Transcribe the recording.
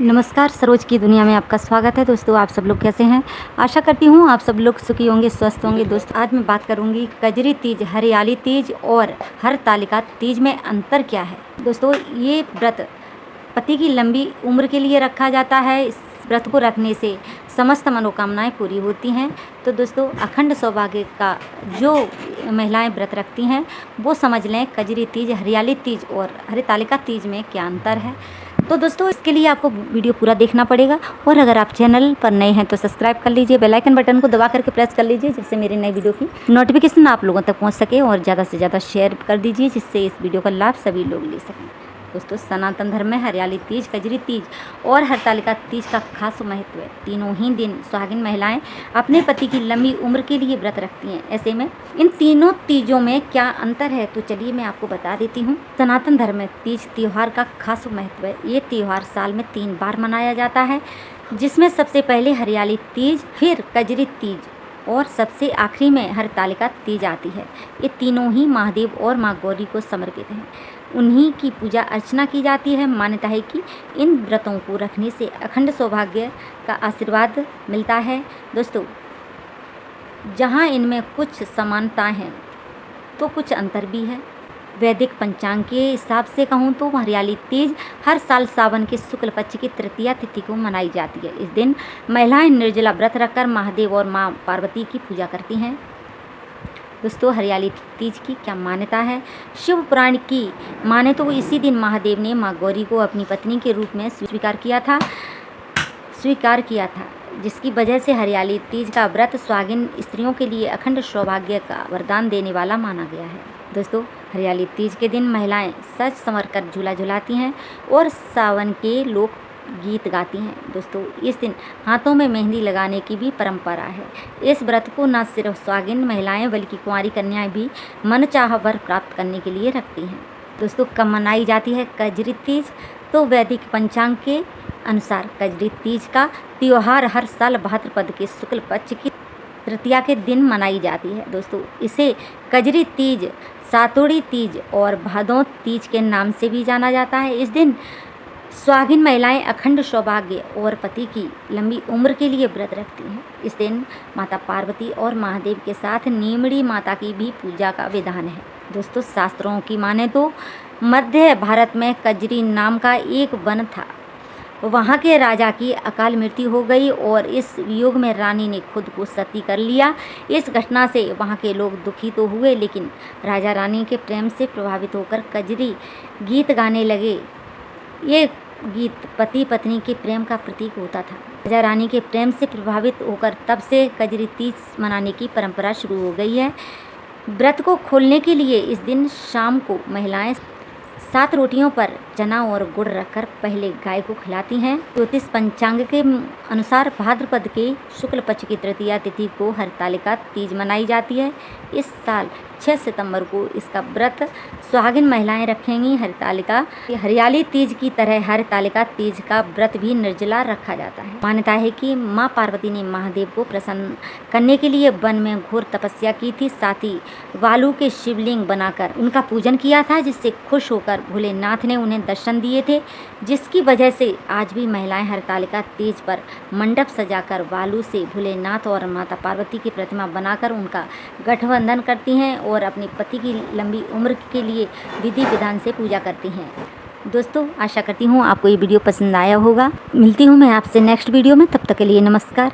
नमस्कार, सरोज की दुनिया में आपका स्वागत है। दोस्तों, आप सब लोग कैसे हैं? आशा करती हूँ आप सब लोग सुखी होंगे, स्वस्थ होंगे। दोस्तों, आज मैं बात करूँगी कजरी तीज, हरियाली तीज और हरतालिका तीज में अंतर क्या है। दोस्तों, ये व्रत पति की लंबी उम्र के लिए रखा जाता है। इस व्रत को रखने से समस्त मनोकामनाएं पूरी होती हैं। तो दोस्तों, अखंड सौभाग्य का जो महिलाएं व्रत रखती हैं वो समझ लें कजरी तीज, हरियाली तीज और हरितालिका तीज में क्या अंतर है। तो दोस्तों, इसके लिए आपको वीडियो पूरा देखना पड़ेगा और अगर आप चैनल पर नए हैं तो सब्सक्राइब कर लीजिए, बेल आइकन बटन को दबा करके प्रेस कर लीजिए जिससे मेरी नई वीडियो की नोटिफिकेशन आप लोगों तक पहुंच सके और ज़्यादा से ज़्यादा शेयर कर दीजिए जिससे इस वीडियो का लाभ सभी लोग ले सकें। दोस्तों, सनातन धर्म में हरियाली तीज, कजरी तीज और हरतालिका तीज का खास महत्व है। तीनों ही दिन सुहागिन महिलाएं अपने पति की लंबी उम्र के लिए व्रत रखती हैं। ऐसे में इन तीनों तीजों में क्या अंतर है तो चलिए मैं आपको बता देती हूँ। सनातन धर्म में तीज त्योहार का खास महत्व है। ये त्योहार साल में 3 बार मनाया जाता है, जिसमें सबसे पहले हरियाली तीज, फिर कजरी तीज और सबसे आखिरी में हरतालिका तीज आती है। ये तीनों ही महादेव और माँ गौरी को समर्पित हैं। उन्हीं की पूजा अर्चना की जाती है। मान्यता है कि इन व्रतों को रखने से अखंड सौभाग्य का आशीर्वाद मिलता है। दोस्तों, जहाँ इनमें कुछ समानताएं हैं तो कुछ अंतर भी है। वैदिक पंचांग के हिसाब से कहूँ तो हरियाली तीज हर साल सावन के शुक्ल पक्ष की तृतीया तिथि को मनाई जाती है। इस दिन महिलाएं निर्जला व्रत रखकर महादेव और माँ पार्वती की पूजा करती हैं। दोस्तों, हरियाली तीज की क्या मान्यता है। शिव पुराण की माने तो इसी दिन महादेव ने माँ गौरी को अपनी पत्नी के रूप में स्वीकार किया था, जिसकी वजह से हरियाली तीज का व्रत सुहागिन स्त्रियों के लिए अखंड सौभाग्य का वरदान देने वाला माना गया है। दोस्तों, हरियाली तीज के दिन महिलाएं सज संवर कर झूला झुलाती हैं और सावन के लोक गीत गाती हैं। दोस्तों, इस दिन हाथों में मेहंदी लगाने की भी परंपरा है। इस व्रत को न सिर्फ सुहागिन महिलाएं बल्कि कुंवारी कन्याएं भी मनचाहा वर प्राप्त करने के लिए रखती हैं। दोस्तों, कब मनाई जाती है कजरी तीज? तो वैदिक पंचांग के अनुसार कजरी तीज का त्योहार हर साल भाद्रपद के शुक्ल पक्ष की तृतीया के दिन मनाई जाती है। दोस्तों, इसे कजरी तीज, सातोड़ी तीज और भादों तीज के नाम से भी जाना जाता है। इस दिन सुहागिन महिलाएं अखंड सौभाग्य और पति की लंबी उम्र के लिए व्रत रखती हैं। इस दिन माता पार्वती और महादेव के साथ नीमड़ी माता की भी पूजा का विधान है। दोस्तों, शास्त्रों की माने तो मध्य भारत में कजरी नाम का एक वन था। वहाँ के राजा की अकाल मृत्यु हो गई और इस वियोग में रानी ने खुद को सती कर लिया। इस घटना से वहाँ के लोग दुखी तो हुए, लेकिन राजा रानी के प्रेम से प्रभावित होकर कजरी गीत गाने लगे। ये गीत पति पत्नी के प्रेम का प्रतीक होता था। राजा रानी के प्रेम से प्रभावित होकर तब से कजरी तीज मनाने की परंपरा शुरू हो गई है। व्रत को खोलने के लिए इस दिन शाम को महिलाएं 7 रोटियों पर चना और गुड़ रखकर पहले गाय को खिलाती हैं। ज्योतिष पंचांग के अनुसार भाद्रपद के शुक्ल पक्ष की तृतीया तिथि को हरतालिका तीज मनाई जाती है। इस साल 6 सितंबर को इसका व्रत सुहागिन महिलाएं रखेंगी। हरियाली तीज की तरह हरतालिका तीज का व्रत भी निर्जला रखा जाता है। मान्यता है कि माँ पार्वती ने महादेव को प्रसन्न करने के लिए वन में घोर तपस्या की थी। साथ ही बालू के शिवलिंग बनाकर उनका पूजन किया था, जिससे खुश होकर भोलेनाथ ने उन्हें दर्शन दिए थे, जिसकी वजह से आज भी महिलाएं हरतालिका तीज पर मंडप सजाकर बालू से भोलेनाथ और माता पार्वती की प्रतिमा बनाकर उनका गठबंधन करती हैं और अपने पति की लंबी उम्र के लिए विधि विधान से पूजा करती हैं। दोस्तों, आशा करती हूँ आपको ये वीडियो पसंद आया होगा। मिलती हूँ मैं आपसे नेक्स्ट वीडियो में, तब तक के लिए नमस्कार।